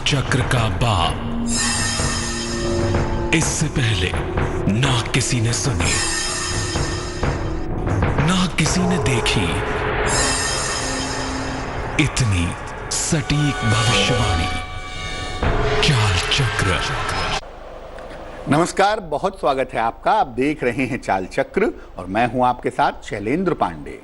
चक्र का बाप। इससे पहले ना किसी ने सुनी, ना किसी ने देखी इतनी सटीक भविष्यवाणी। चाल चक्र। नमस्कार, बहुत स्वागत है आपका। आप देख रहे हैं चाल चक्र और मैं हूं आपके साथ शैलेंद्र पांडे।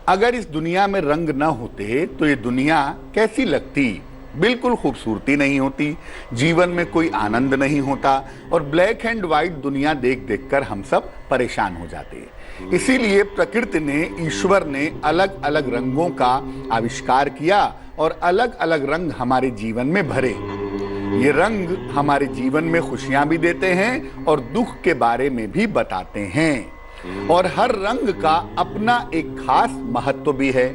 अगर इस दुनिया में रंग न होते तो ये दुनिया कैसी लगती? बिल्कुल खूबसूरती नहीं होती, जीवन में कोई आनंद नहीं होता और ब्लैक एंड व्हाइट दुनिया देख देखकर हम सब परेशान हो जाते। इसीलिए प्रकृति ने, ईश्वर ने अलग अलग रंगों का आविष्कार किया और अलग अलग रंग हमारे जीवन में भरे। ये रंग हमारे जीवन में खुशियां भी देते हैं और दुख के बारे में भी बताते हैं और हर रंग का अपना एक खास महत्व भी है।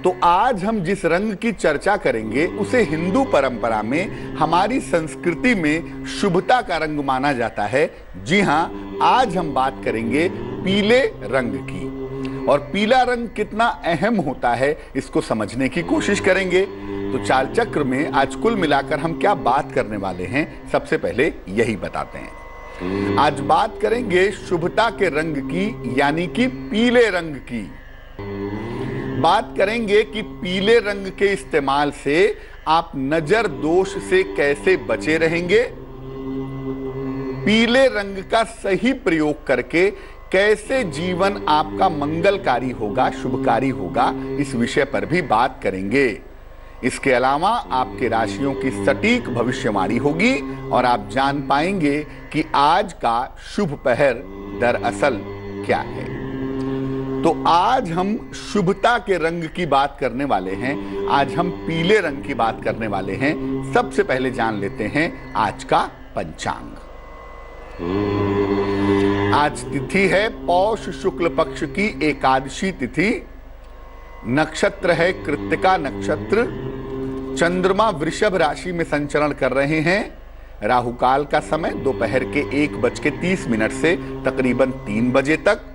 तो आज हम जिस रंग की चर्चा करेंगे उसे हिंदू परंपरा में, हमारी संस्कृति में शुभता का रंग माना जाता है। जी हां, आज हम बात करेंगे पीले रंग की और पीला रंग कितना अहम होता है इसको समझने की कोशिश करेंगे। तो चाल चक्र में आज कुल मिलाकर हम क्या बात करने वाले हैं, सबसे पहले यही बताते हैं। आज बात करेंगे शुभता के रंग की, यानी कि पीले रंग की। बात करेंगे कि पीले रंग के इस्तेमाल से आप नजर दोष से कैसे बचे रहेंगे, पीले रंग का सही प्रयोग करके कैसे जीवन आपका मंगलकारी होगा, शुभकारी होगा, इस विषय पर भी बात करेंगे। इसके अलावा आपके राशियों की सटीक भविष्यवाणी होगी और आप जान पाएंगे कि आज का शुभ पहर दरअसल क्या है। तो आज हम शुभता के रंग की बात करने वाले हैं, आज हम पीले रंग की बात करने वाले हैं। सबसे पहले जान लेते हैं आज का पंचांग। आज तिथि है पौष शुक्ल पक्ष की एकादशी तिथि, नक्षत्र है कृत्तिका नक्षत्र, चंद्रमा वृषभ राशि में संचरण कर रहे हैं। राहु काल का समय दोपहर के 1:30 से तकरीबन 3 बजे तक।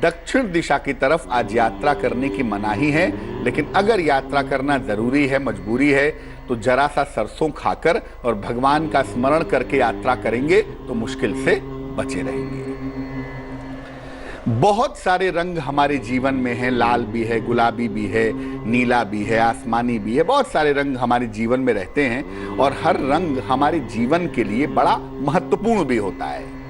दक्षिण दिशा की तरफ आज यात्रा करने की मनाही है, लेकिन अगर यात्रा करना जरूरी है, मजबूरी है, तो जरा सा सरसों खाकर और भगवान का स्मरण करके यात्रा करेंगे तो मुश्किल से बचे रहेंगे। बहुत सारे रंग हमारे जीवन में हैं, लाल भी है, गुलाबी भी है, नीला भी है, आसमानी भी है। बहुत सारे रंग हमारे जीवन में रहते हैं और हर रंग हमारे जीवन के लिए बड़ा महत्वपूर्ण भी होता है।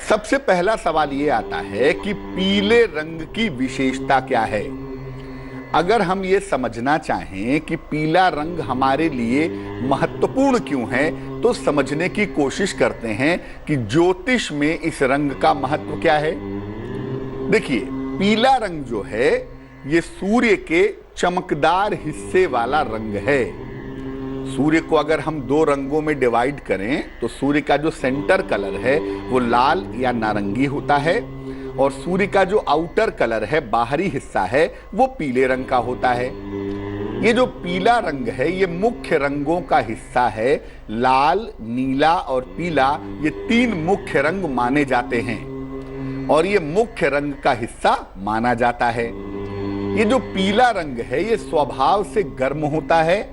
सबसे पहला सवाल ये आता है कि पीले रंग की विशेषता क्या है। अगर हम ये समझना चाहें कि पीला रंग हमारे लिए महत्वपूर्ण क्यों है, तो समझने की कोशिश करते हैं कि ज्योतिष में इस रंग का महत्व क्या है। देखिए, पीला रंग जो है ये सूर्य के चमकदार हिस्से वाला रंग है। सूर्य को अगर हम 2 रंगों में डिवाइड करें तो सूर्य का जो सेंटर कलर है वो लाल या नारंगी होता है और सूर्य का जो आउटर कलर है, बाहरी हिस्सा है, वो पीले रंग का होता है। ये जो पीला रंग है ये मुख्य रंगों का हिस्सा है। लाल, नीला और पीला ये 3 मुख्य रंग माने जाते हैं और ये मुख्य रंग का हिस्सा माना जाता है। ये जो पीला रंग है ये स्वभाव से गर्म होता है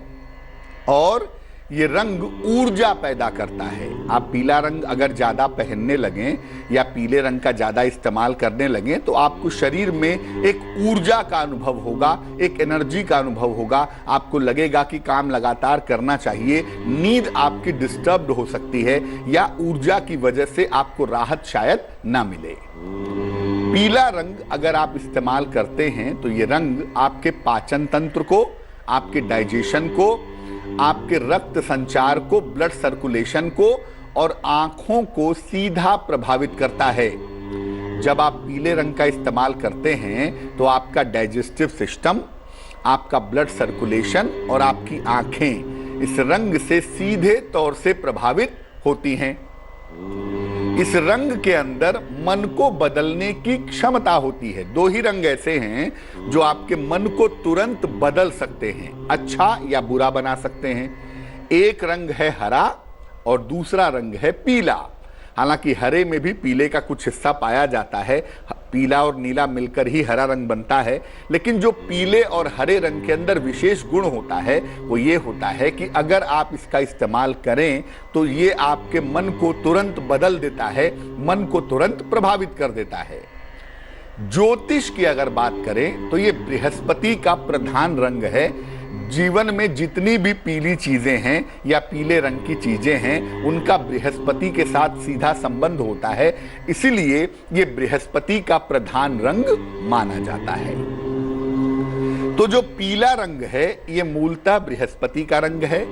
और ये रंग ऊर्जा पैदा करता है। आप पीला रंग अगर ज्यादा पहनने लगें या पीले रंग का ज्यादा इस्तेमाल करने लगें तो आपको शरीर में एक ऊर्जा का अनुभव होगा, एक एनर्जी का अनुभव होगा। आपको लगेगा कि काम लगातार करना चाहिए, नींद आपकी डिस्टर्ब्ड हो सकती है या ऊर्जा की वजह से आपको राहत शायद ना मिले। पीला रंग अगर आप इस्तेमाल करते हैं तो ये रंग आपके पाचन तंत्र को, आपके डाइजेशन को, आपके रक्त संचार को, ब्लड सर्कुलेशन को और आंखों को सीधा प्रभावित करता है। जब आप पीले रंग का इस्तेमाल करते हैं तो आपका डाइजेस्टिव सिस्टम, आपका ब्लड सर्कुलेशन और आपकी आंखें इस रंग से सीधे तौर से प्रभावित होती हैं। इस रंग के अंदर मन को बदलने की क्षमता होती है। 2 ही रंग ऐसे हैं जो आपके मन को तुरंत बदल सकते हैं, अच्छा या बुरा बना सकते हैं। एक रंग है हरा और दूसरा रंग है पीला। हालांकि हरे में भी पीले का कुछ हिस्सा पाया जाता है, पीला और नीला मिलकर ही हरा रंग बनता है, लेकिन जो पीले और हरे रंग के अंदर विशेष गुण होता है वो ये होता है कि अगर आप इसका इस्तेमाल करें तो ये आपके मन को तुरंत बदल देता है, मन को तुरंत प्रभावित कर देता है। ज्योतिष की अगर बात करें तो ये बृहस्पति का प्रधान रंग है। जीवन में जितनी भी पीली चीजें हैं या पीले रंग की चीजें हैं उनका बृहस्पति के साथ सीधा संबंध होता है, इसीलिए ये बृहस्पति का प्रधान रंग माना जाता है। तो जो पीला रंग है ये मूलतः बृहस्पति का रंग है,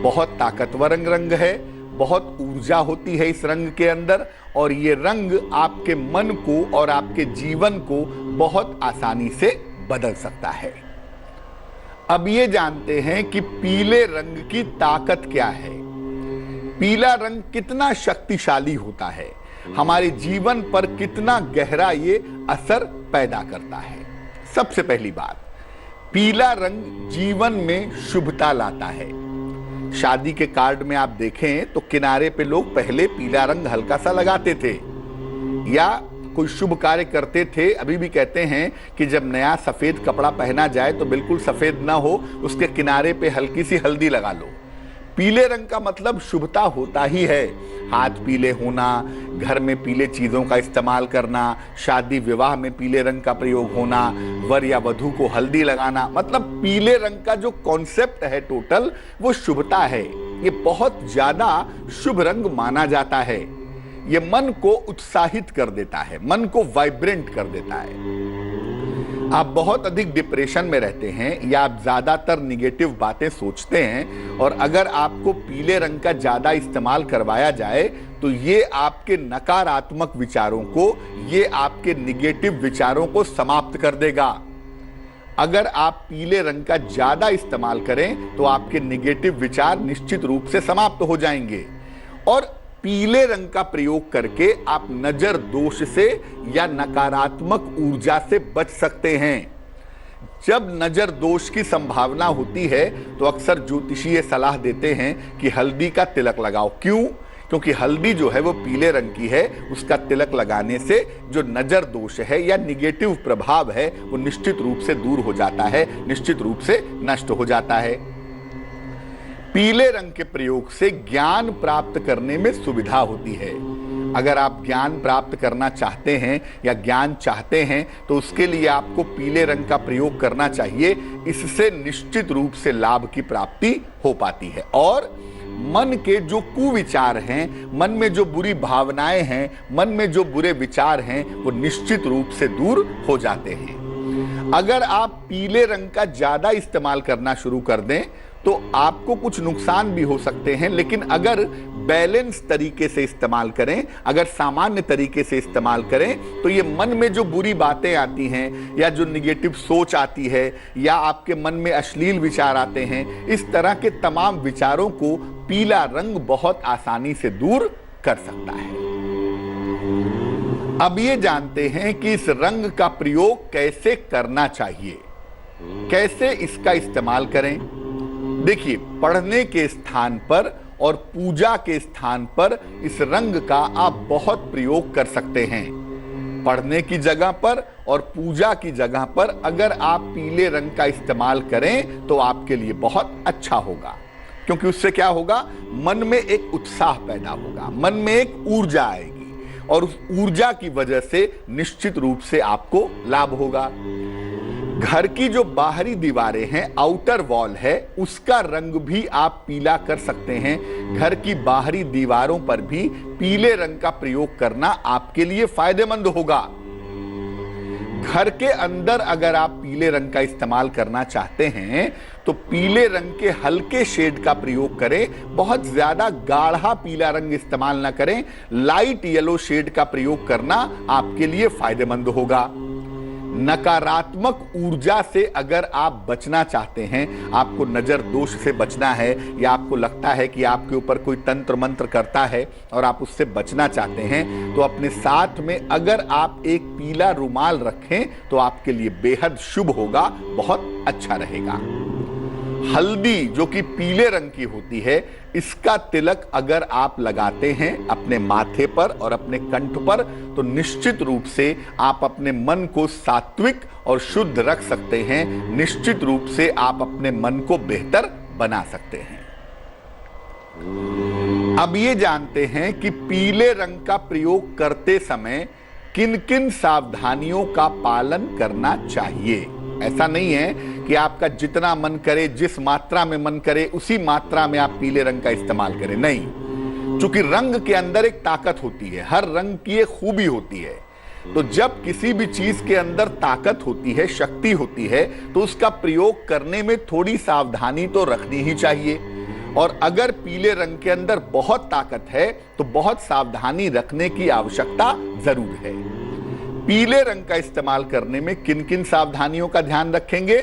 बहुत ताकतवर रंग है, बहुत ऊर्जा होती है इस रंग के अंदर, और ये रंग आपके मन को और आपके जीवन को बहुत आसानी से बदल सकता है। अब ये जानते हैं कि पीले रंग की ताकत क्या है, पीला रंग कितना शक्तिशाली होता है, हमारे जीवन पर कितना गहरा ये असर पैदा करता है। सबसे पहली बात, पीला रंग जीवन में शुभता लाता है। शादी के कार्ड में आप देखें तो किनारे पे लोग पहले पीला रंग हल्का सा लगाते थे, या कोई शुभ कार्य करते थे। अभी भी कहते हैं कि जब नया सफेद कपड़ा पहना जाए तो बिल्कुल सफेद ना हो, उसके किनारे पे हल्की सी हल्दी लगा लो। पीले रंग का मतलब शुभता होता ही है। हाथ पीले होना, घर में पीले चीजों का इस्तेमाल करना, शादी विवाह में पीले रंग का प्रयोग होना, वर या वधू को हल्दी लगाना, मतलब पीले रंग का जो कॉन्सेप्ट है टोटल वो शुभता है। ये बहुत ज्यादा शुभ रंग माना जाता है। ये मन को उत्साहित कर देता है, मन को वाइब्रेंट कर देता है। आप बहुत अधिक डिप्रेशन में रहते हैं या आप ज्यादातर निगेटिव बातें सोचते हैं, और अगर आपको पीले रंग का ज्यादा इस्तेमाल करवाया जाए तो ये आपके नकारात्मक विचारों को, ये आपके निगेटिव विचारों को समाप्त कर देगा। अगर आप पीले रंग का ज्यादा इस्तेमाल करें तो आपके निगेटिव विचार निश्चित रूप से समाप्त हो जाएंगे। और पीले रंग का प्रयोग करके आप नजर दोष से या नकारात्मक ऊर्जा से बच सकते हैं। जब नजर दोष की संभावना होती है तो अक्सर ज्योतिषी ये सलाह देते हैं कि हल्दी का तिलक लगाओ। क्यों? क्योंकि हल्दी जो है वो पीले रंग की है, उसका तिलक लगाने से जो नजर दोष है या निगेटिव प्रभाव है वो निश्चित रूप से दूर हो जाता है, निश्चित रूप से नष्ट हो जाता है। पीले रंग के प्रयोग से ज्ञान प्राप्त करने में सुविधा होती है। अगर आप ज्ञान प्राप्त करना चाहते हैं या ज्ञान चाहते हैं तो उसके लिए आपको पीले रंग का प्रयोग करना चाहिए। इससे निश्चित रूप से लाभ की प्राप्ति हो पाती है, और मन के जो कुविचार हैं, मन में जो बुरी भावनाएं हैं, मन में जो बुरे विचार हैं वो निश्चित रूप से दूर हो जाते हैं। अगर आप पीले रंग का ज्यादा इस्तेमाल करना शुरू कर दें तो आपको कुछ नुकसान भी हो सकते हैं, लेकिन अगर बैलेंस तरीके से इस्तेमाल करें, अगर सामान्य तरीके से इस्तेमाल करें तो ये मन में जो बुरी बातें आती हैं या जो निगेटिव सोच आती है या आपके मन में अश्लील विचार आते हैं, इस तरह के तमाम विचारों को पीला रंग बहुत आसानी से दूर कर सकता है। अब ये जानते हैं कि इस रंग का प्रयोग कैसे करना चाहिए, कैसे इसका इस्तेमाल करें। देखिए, पढ़ने के स्थान पर और पूजा के स्थान पर इस रंग का आप बहुत प्रयोग कर सकते हैं। पढ़ने की जगह पर और पूजा की जगह पर अगर आप पीले रंग का इस्तेमाल करें तो आपके लिए बहुत अच्छा होगा, क्योंकि उससे क्या होगा, मन में एक उत्साह पैदा होगा, मन में एक ऊर्जा आएगी, और उस ऊर्जा की वजह से निश्चित रूप से आपको लाभ होगा। घर की जो बाहरी दीवारें हैं, आउटर वॉल है, उसका रंग भी आप पीला कर सकते हैं। घर की बाहरी दीवारों पर भी पीले रंग का प्रयोग करना आपके लिए फायदेमंद होगा। घर के अंदर अगर आप पीले रंग का इस्तेमाल करना चाहते हैं तो पीले रंग के हल्के शेड का प्रयोग करें, बहुत ज्यादा गाढ़ा पीला रंग इस्तेमाल ना करें। लाइट येलो शेड का प्रयोग करना आपके लिए फायदेमंद होगा। नकारात्मक ऊर्जा से अगर आप बचना चाहते हैं, आपको नजर दोष से बचना है, या आपको लगता है कि आपके ऊपर कोई तंत्र मंत्र करता है और आप उससे बचना चाहते हैं, तो अपने साथ में अगर आप एक पीला रुमाल रखें तो आपके लिए बेहद शुभ होगा, बहुत अच्छा रहेगा। हल्दी जो कि पीले रंग की होती है, इसका तिलक अगर आप लगाते हैं अपने माथे पर और अपने कंठ पर, तो निश्चित रूप से आप अपने मन को सात्विक और शुद्ध रख सकते हैं। निश्चित रूप से आप अपने मन को बेहतर बना सकते हैं। अब ये जानते हैं कि पीले रंग का प्रयोग करते समय किन किन सावधानियों का पालन करना चाहिए। ऐसा नहीं है कि आपका जितना मन करे, जिस मात्रा में मन करे उसी मात्रा में आप पीले रंग का इस्तेमाल करें, नहीं। चूंकि रंग के अंदर एक ताकत होती है, हर रंग की एक खूबी होती है। तो जब किसी भी चीज के अंदर ताकत होती है, शक्ति होती है, तो उसका प्रयोग करने में थोड़ी सावधानी तो रखनी ही चाहिए। और अगर पीले रंग के अंदर बहुत ताकत है तो बहुत सावधानी रखने की आवश्यकता जरूर है। पीले रंग का इस्तेमाल करने में किन किन सावधानियों का ध्यान रखेंगे?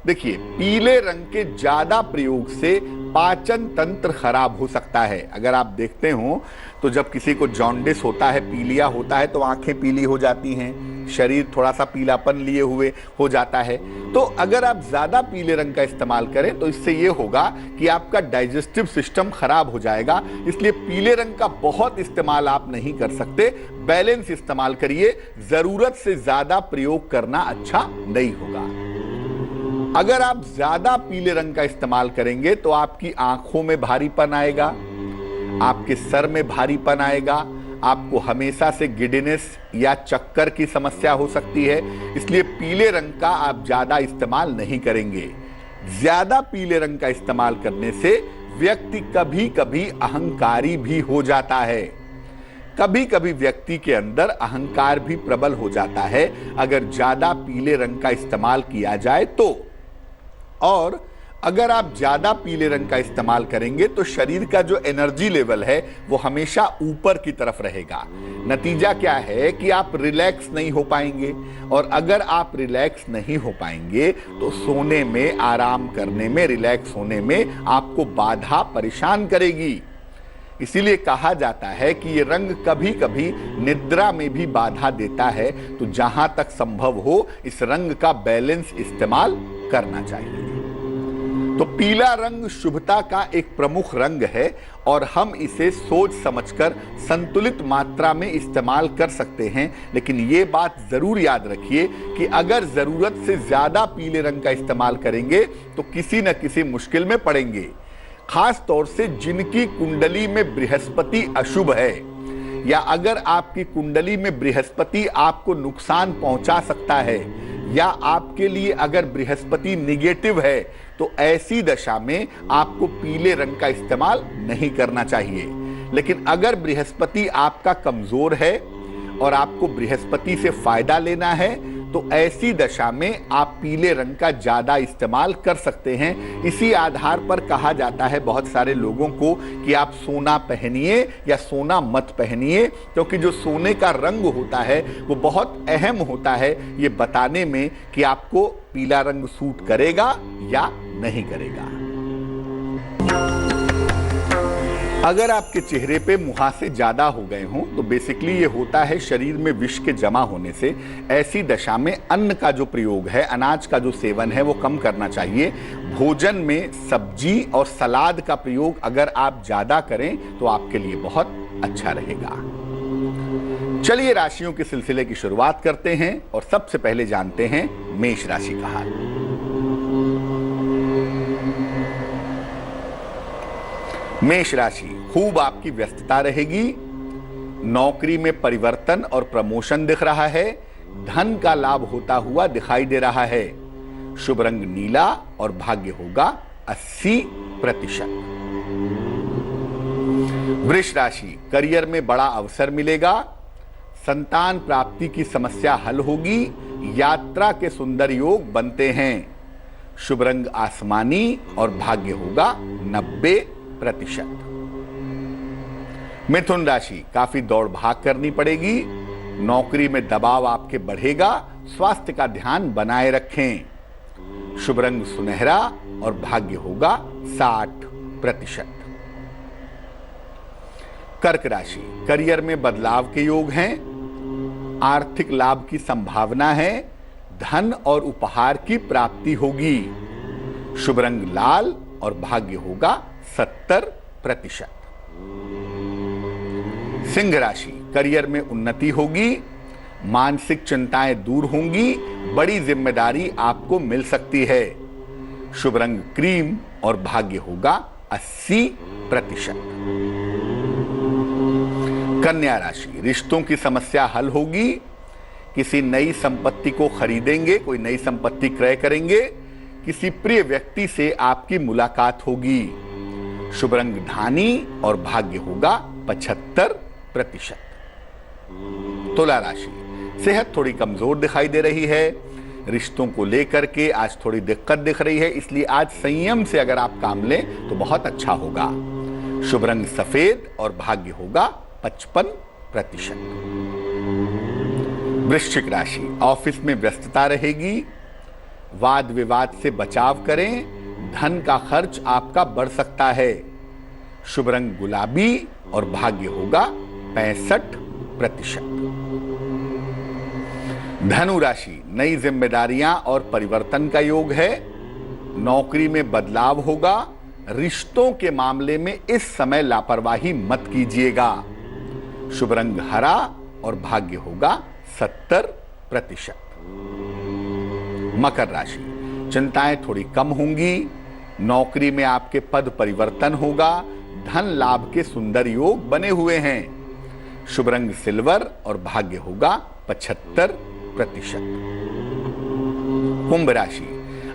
देखिए, पीले रंग के ज्यादा प्रयोग से पाचन तंत्र खराब हो सकता है। अगर आप देखते हो तो जब किसी को जॉन्डिस होता है, पीलिया होता है, तो आंखें पीली हो जाती हैं, शरीर थोड़ा सा पीलापन लिए हुए हो जाता है। तो अगर आप ज्यादा पीले रंग का इस्तेमाल करें तो इससे यह होगा कि आपका डाइजेस्टिव सिस्टम खराब हो जाएगा। इसलिए पीले रंग का बहुत इस्तेमाल आप नहीं कर सकते, बैलेंस इस्तेमाल करिए। जरूरत से ज्यादा प्रयोग करना अच्छा नहीं होगा। अगर आप ज्यादा पीले रंग का इस्तेमाल करेंगे तो आपकी आंखों में भारीपन आएगा, आपके सर में भारीपन आएगा, आपको हमेशा से गिडिनेस या चक्कर की समस्या हो सकती है। इसलिए पीले रंग का आप ज्यादा इस्तेमाल नहीं करेंगे। ज्यादा पीले रंग का इस्तेमाल करने से व्यक्ति कभी कभी अहंकारी भी हो जाता है। कभी कभी व्यक्ति के अंदर अहंकार भी प्रबल हो जाता है अगर ज्यादा पीले रंग का इस्तेमाल किया जाए तो। और अगर आप ज्यादा पीले रंग का इस्तेमाल करेंगे तो शरीर का जो एनर्जी लेवल है वो हमेशा ऊपर की तरफ रहेगा। नतीजा क्या है कि आप रिलैक्स नहीं हो पाएंगे, और अगर आप रिलैक्स नहीं हो पाएंगे तो सोने में, आराम करने में, रिलैक्स होने में आपको बाधा परेशान करेगी। इसीलिए कहा जाता है कि ये रंग कभी कभी निद्रा में भी बाधा देता है। तो जहां तक संभव हो इस रंग का बैलेंस इस्तेमाल करना चाहिए। तो पीला रंग शुभता का एक प्रमुख रंग है और हम इसे सोच समझकर संतुलित मात्रा में इस्तेमाल कर सकते हैं। लेकिन ये बात जरूर याद रखिए कि अगर जरूरत से ज्यादा पीले रंग का इस्तेमाल करेंगे तो किसी न किसी मुश्किल में पड़ेंगे। खास तौर से जिनकी कुंडली में बृहस्पति अशुभ है, या अगर आपकी कुंडली में बृहस्पति आपको नुकसान पहुंचा सकता है, या आपके लिए अगर बृहस्पति निगेटिव है, तो ऐसी दशा में आपको पीले रंग का इस्तेमाल नहीं करना चाहिए। लेकिन अगर बृहस्पति आपका कमजोर है और आपको बृहस्पति से फायदा लेना है, तो ऐसी दशा में आप पीले रंग का ज्यादा इस्तेमाल कर सकते हैं। इसी आधार पर कहा जाता है बहुत सारे लोगों को कि आप सोना पहनिए या सोना मत पहनिए, क्योंकि जो सोने का रंग होता है वो बहुत अहम होता है ये बताने में कि आपको पीला रंग सूट करेगा या नहीं करेगा। अगर आपके चेहरे पे मुहासे ज्यादा हो गए हों तो बेसिकली ये होता है शरीर में विष के जमा होने से। ऐसी दशा में अन्न का जो प्रयोग है, अनाज का जो सेवन है वो कम करना चाहिए। भोजन में सब्जी और सलाद का प्रयोग अगर आप ज्यादा करें तो आपके लिए बहुत अच्छा रहेगा। चलिए राशियों के सिलसिले की शुरुआत करते हैं और सबसे पहले जानते हैं मेष राशि का हाल। मेष राशि, खूब आपकी व्यस्तता रहेगी। नौकरी में परिवर्तन और प्रमोशन दिख रहा है। धन का लाभ होता हुआ दिखाई दे रहा है। शुभ रंग नीला और भाग्य होगा 80%। वृष राशि, करियर में बड़ा अवसर मिलेगा। संतान प्राप्ति की समस्या हल होगी। यात्रा के सुंदर योग बनते हैं। शुभ रंग आसमानी और भाग्य होगा 90%। मिथुन राशि, काफी दौड़ भाग करनी पड़ेगी। नौकरी में दबाव आपके बढ़ेगा। स्वास्थ्य का ध्यान बनाए रखें। शुभ रंग सुनहरा और भाग्य होगा 60%। कर्क राशि, करियर में बदलाव के योग हैं। आर्थिक लाभ की संभावना है। धन और उपहार की प्राप्ति होगी। शुभ रंग लाल और भाग्य होगा 70%। सिंह राशि, करियर में उन्नति होगी, मानसिक चिंताएं दूर होंगी, बड़ी जिम्मेदारी आपको मिल सकती है। शुभ रंग क्रीम और भाग्य होगा 80%। कन्या राशि, रिश्तों की समस्या हल होगी, किसी नई संपत्ति को खरीदेंगे, कोई नई संपत्ति क्रय करेंगे, किसी प्रिय व्यक्ति से आपकी मुलाकात होगी। शुभ रंग धानी और भाग्य होगा 75%। तुला राशि, सेहत थोड़ी कमजोर दिखाई दे रही है, रिश्तों को लेकर के आज थोड़ी दिक्कत दिख रही है, इसलिए आज संयम से अगर आप काम लें तो बहुत अच्छा होगा। शुभ रंग सफेद और भाग्य होगा 55%। वृश्चिक राशि, ऑफिस में व्यस्तता रहेगी, वाद विवाद से बचाव करें, धन का खर्च आपका बढ़ सकता है। शुभ रंग गुलाबी और भाग्य होगा 65%। धनु राशि, नई जिम्मेदारियां और परिवर्तन का योग है, नौकरी में बदलाव होगा, रिश्तों के मामले में इस समय लापरवाही मत कीजिएगा। शुभ रंग हरा और भाग्य होगा 70%। मकर राशि, चिंताएं थोड़ी कम होंगी, नौकरी में आपके पद परिवर्तन होगा, धन लाभ के सुंदर योग बने हुए हैं। शुभ रंग सिल्वर और भाग्य होगा 75%। कुंभ राशि,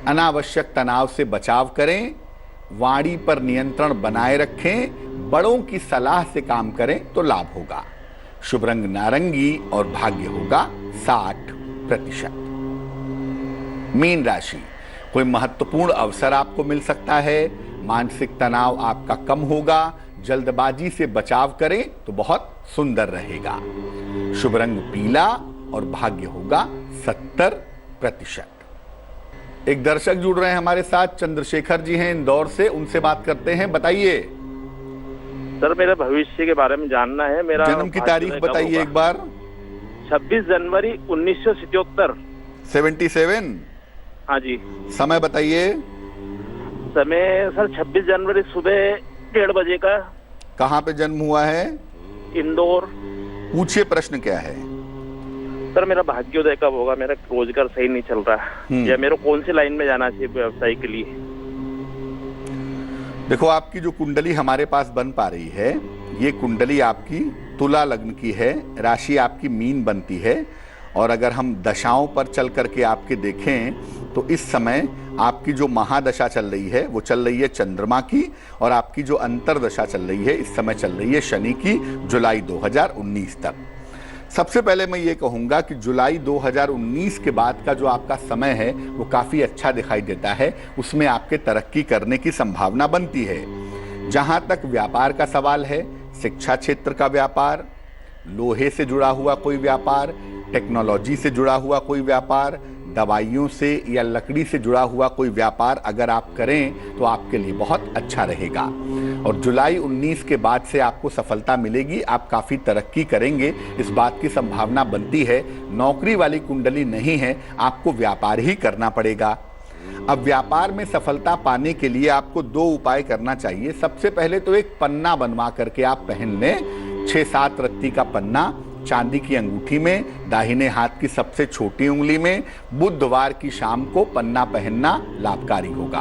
अनावश्यक तनाव से बचाव करें, वाणी पर नियंत्रण बनाए रखें, बड़ों की सलाह से काम करें तो लाभ होगा। शुभ रंग नारंगी और भाग्य होगा 60%। मीन राशि, कोई महत्वपूर्ण अवसर आपको मिल सकता है, मानसिक तनाव आपका कम होगा, जल्दबाजी से बचाव करें तो बहुत सुंदर रहेगा। शुभ रंग पीला और भाग्य होगा 70%। एक दर्शक जुड़ रहे हैं हमारे साथ, चंद्रशेखर जी हैं इंदौर से, उनसे बात करते हैं। बताइए सर, मेरे भविष्य के बारे में जानना है। मेरा जन्म की तारीख बताइए एक बार। 26 जनवरी 1977। 77? हाँ जी। समय बताइए। समय सर 26 जनवरी सुबह 1:30 बजे का। कहाँ पे जन्म हुआ है? इंदौर। पूछिए प्रश्न क्या है। सर, मेरा भाग्योदय कब होगा? मेरा रोजगार सही नहीं चल रहा, या मेरे कौन सी लाइन में जाना चाहिए व्यवसाय के लिए? देखो, आपकी जो कुंडली हमारे पास बन पा रही है, ये कुंडली आपकी तुला लग्न की है, राशि आपकी मीन बनती है, और अगर हम दशाओं पर चल करके आपके देखें तो इस समय आपकी जो महादशा चल रही है वो चल रही है चंद्रमा की, और आपकी जो अंतरदशा चल रही है इस समय चल रही है शनि की, जुलाई 2019 तक। सबसे पहले मैं ये कहूँगा कि जुलाई 2019 के बाद का जो आपका समय है वो काफ़ी अच्छा दिखाई देता है, उसमें आपके तरक्की करने की संभावना बनती है। जहाँ तक व्यापार का सवाल है, शिक्षा क्षेत्र का व्यापार, लोहे से जुड़ा हुआ कोई व्यापार, टेक्नोलॉजी से जुड़ा हुआ कोई व्यापार, दवाइयों से या लकड़ी से जुड़ा हुआ कोई व्यापार अगर आप करें तो आपके लिए बहुत अच्छा रहेगा, और जुलाई 19 के बाद से आपको सफलता मिलेगी, आप काफ़ी तरक्की करेंगे, इस बात की संभावना बनती है। नौकरी वाली कुंडली नहीं है, आपको व्यापार ही करना पड़ेगा। अब व्यापार में सफलता पाने के लिए आपको 2 उपाय करना चाहिए। सबसे पहले तो एक पन्ना बनवा करके आप पहन लें, 6-7 रत्ती का पन्ना, चांदी की अंगूठी में, दाहिने हाथ की सबसे छोटी उंगली में, बुधवार की शाम को पन्ना पहनना लाभकारी होगा।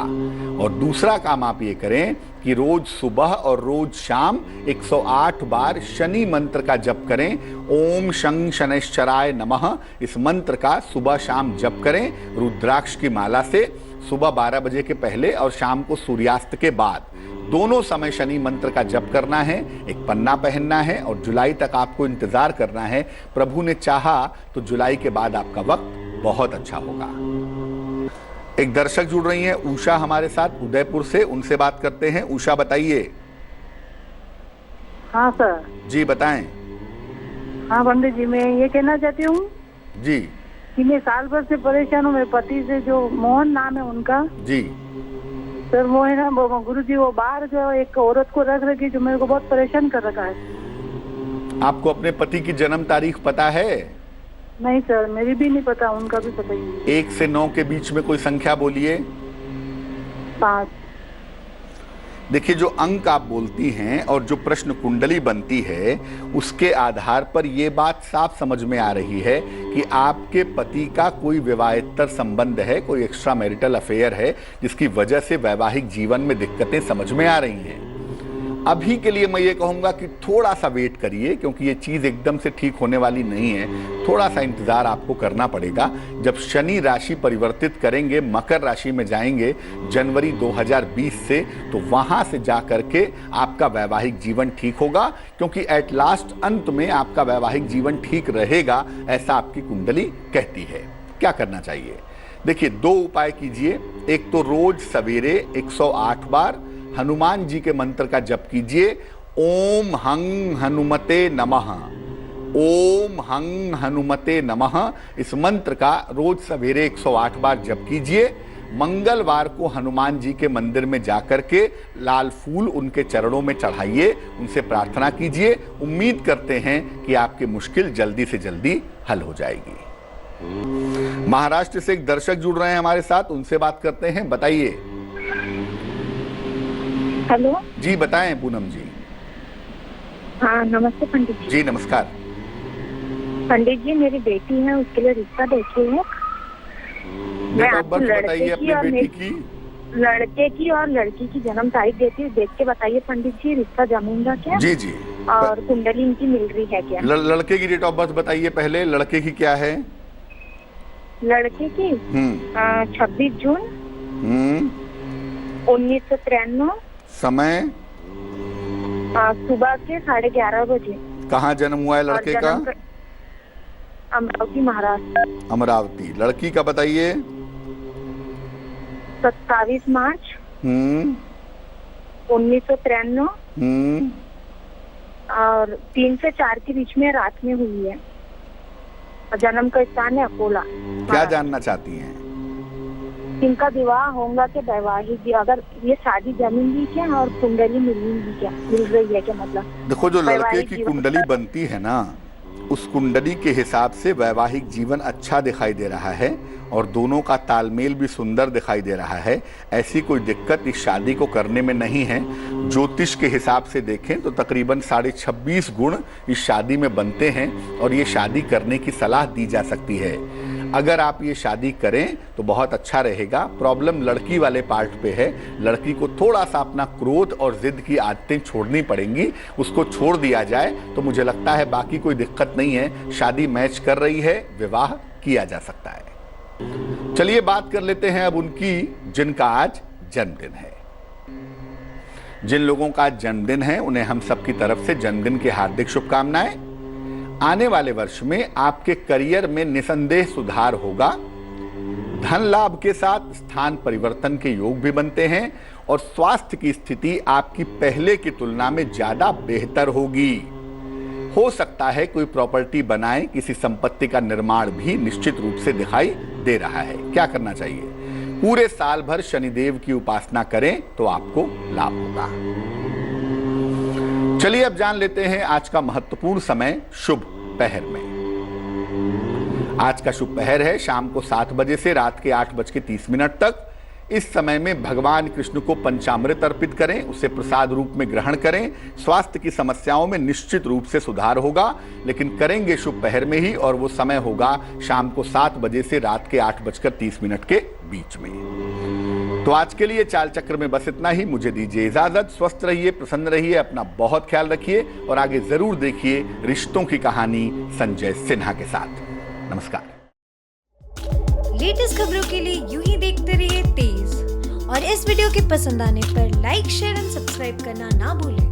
और दूसरा काम आप ये करें कि रोज सुबह और रोज शाम 108 बार शनि मंत्र का जप करें। ओम शं शनैश्चराय नमः, इस मंत्र का सुबह शाम जप करें रुद्राक्ष की माला से, सुबह 12 बजे के पहले और शाम को सूर्यास्त के बाद, दोनों समय शनि मंत्र का जप करना है, एक पन्ना पहनना है, और जुलाई तक आपको इंतजार करना है। प्रभु ने चाहा तो जुलाई के बाद आपका वक्त बहुत अच्छा होगा। एक दर्शक जुड़ रही हैं उषा हमारे साथ उदयपुर से, उनसे बात करते हैं। उषा बताइए। हाँ सर। जी बताएं। हाँ पंडित जी, मैं ये कहना चाहती हूँ जी कि मैं साल भर से परेशान हूँ। मेरे पति से, जो मोहन नाम है उनका। जी सर वो है ना गुरु जी, वो बाहर जो एक औरत को रख रखी जो मेरे को बहुत परेशान कर रखा है। आपको अपने पति की जन्म तारीख पता है? नहीं सर, मेरी भी नहीं पता, उनका भी पता ही नहीं। 1 से 9 के बीच में कोई संख्या बोलिए। 5। देखिए, जो अंक आप बोलती हैं और जो प्रश्न कुंडली बनती है, उसके आधार पर यह बात साफ समझ में आ रही है कि आपके पति का कोई विवाहेतर संबंध है, कोई एक्स्ट्रा मैरिटल अफेयर है, जिसकी वजह से वैवाहिक जीवन में दिक्कतें समझ में आ रही हैं। अभी के लिए मैं ये कहूँगा कि थोड़ा सा वेट करिए, क्योंकि ये चीज़ एकदम से ठीक होने वाली नहीं है। थोड़ा सा इंतज़ार आपको करना पड़ेगा। जब शनि राशि परिवर्तित करेंगे, मकर राशि में जाएंगे जनवरी 2020 से, तो वहाँ से जा करके आपका वैवाहिक जीवन ठीक होगा, क्योंकि एट लास्ट अंत में आपका वैवाहिक जीवन ठीक रहेगा, ऐसा आपकी कुंडली कहती है। क्या करना चाहिए? देखिए, 2 उपाय कीजिए। एक तो रोज सवेरे 108 बार हनुमान जी के मंत्र का जप कीजिए, ओम हंग हनुमते नमः, ओम हंग हनुमते नमः। इस मंत्र का रोज सवेरे 108 बार जप कीजिए। मंगलवार को हनुमान जी के मंदिर में जाकर के लाल फूल उनके चरणों में चढ़ाइए, उनसे प्रार्थना कीजिए। उम्मीद करते हैं कि आपकी मुश्किल जल्दी से जल्दी हल हो जाएगी। महाराष्ट्र से एक दर्शक जुड़ रहे हैं हमारे साथ, उनसे बात करते हैं। बताइए। हेलो जी, बताएं पूनम जी। हाँ, नमस्ते पंडित जी। जी नमस्कार। पंडित जी, मेरी बेटी है, उसके लिए रिश्ता देखिए है। डेट ऑफ बर्थ बताइए अपनी बेटी की। लड़के की और लड़की की जन्म तारीख देख के बताइए पंडित जी, रिश्ता जमेगा क्या? जी जी। और कुंडली इनकी मिल रही है क्या? लड़के की डेट ऑफ बर्थ बताइए पहले। लड़के की क्या है? लड़के की 26 जून 1993। समय? सुबह के 11:30 बजे। कहाँ जन्म हुआ है लड़के का? अमरावती, महाराष्ट्र। अमरावती। लड़की का बताइए। 27 मार्च 1993 और 3 से 4 के बीच में रात में हुई है। जन्म का स्थान है अकोला। क्या जानना चाहती हैं? इनका विवाह होगा कि वैवाहिक, अगर ये शादी जमेगी क्या और कुंडली मिलेगी क्या, मिल रही है क्या? मतलब देखो, जो लड़के की कुंडली बनती है ना, उस कुंडली के हिसाब से वैवाहिक जीवन अच्छा दिखाई दे रहा है और दोनों का तालमेल भी सुंदर दिखाई दे रहा है। ऐसी कोई दिक्कत इस शादी को करने में नहीं है। ज्योतिष के हिसाब से देखें तो तकरीबन 26.5 गुण इस शादी में बनते हैं और ये शादी करने की सलाह दी जा सकती है। अगर आप ये शादी करें तो बहुत अच्छा रहेगा। प्रॉब्लम लड़की वाले पार्ट पे है। लड़की को थोड़ा सा अपना क्रोध और जिद की आदतें छोड़नी पड़ेंगी। उसको छोड़ दिया जाए तो मुझे लगता है बाकी कोई दिक्कत नहीं है। शादी मैच कर रही है, विवाह किया जा सकता है। चलिए बात कर लेते हैं अब उनकी जिनका आज जन्मदिन है। जिन लोगों का आज जन्मदिन है उन्हें हम सबकी तरफ से जन्मदिन की हार्दिक शुभकामनाएं। आने वाले वर्ष में आपके करियर में निसंदेह सुधार होगा। धन लाभ के साथ स्थान परिवर्तन के योग भी बनते हैं और स्वास्थ्य की स्थिति आपकी पहले की तुलना में ज्यादा बेहतर होगी। हो सकता है कोई प्रॉपर्टी बनाए, किसी संपत्ति का निर्माण भी निश्चित रूप से दिखाई दे रहा है। क्या करना चाहिए? पूरे साल भर शनिदेव की उपासना करें तो आपको लाभ होगा। चलिए अब जान लेते हैं आज का महत्वपूर्ण समय शुभ पहर में। आज का शुभ पहर है शाम को 7 बजे से रात के 8:30 तक। इस समय में भगवान कृष्ण को पंचामृत अर्पित करें, उसे प्रसाद रूप में ग्रहण करें। स्वास्थ्य की समस्याओं में निश्चित रूप से सुधार होगा, लेकिन करेंगे शुभ पहर में ही, और वो समय होगा शाम को 7 बजे से रात के 8:30 के बीच में। तो आज के लिए चाल चक्र में बस इतना ही। मुझे दीजिए इजाजत। स्वस्थ रहिए, प्रसन्न रहिए, अपना बहुत ख्याल रखिए और आगे जरूर देखिए रिश्तों की कहानी संजय सिन्हा के साथ। नमस्कार। लेटेस्ट खबरों के लिए यूं ही देखते रहिए तेज, और इस वीडियो के पसंद आने पर लाइक, शेयर एंड सब्सक्राइब करना ना भूलें।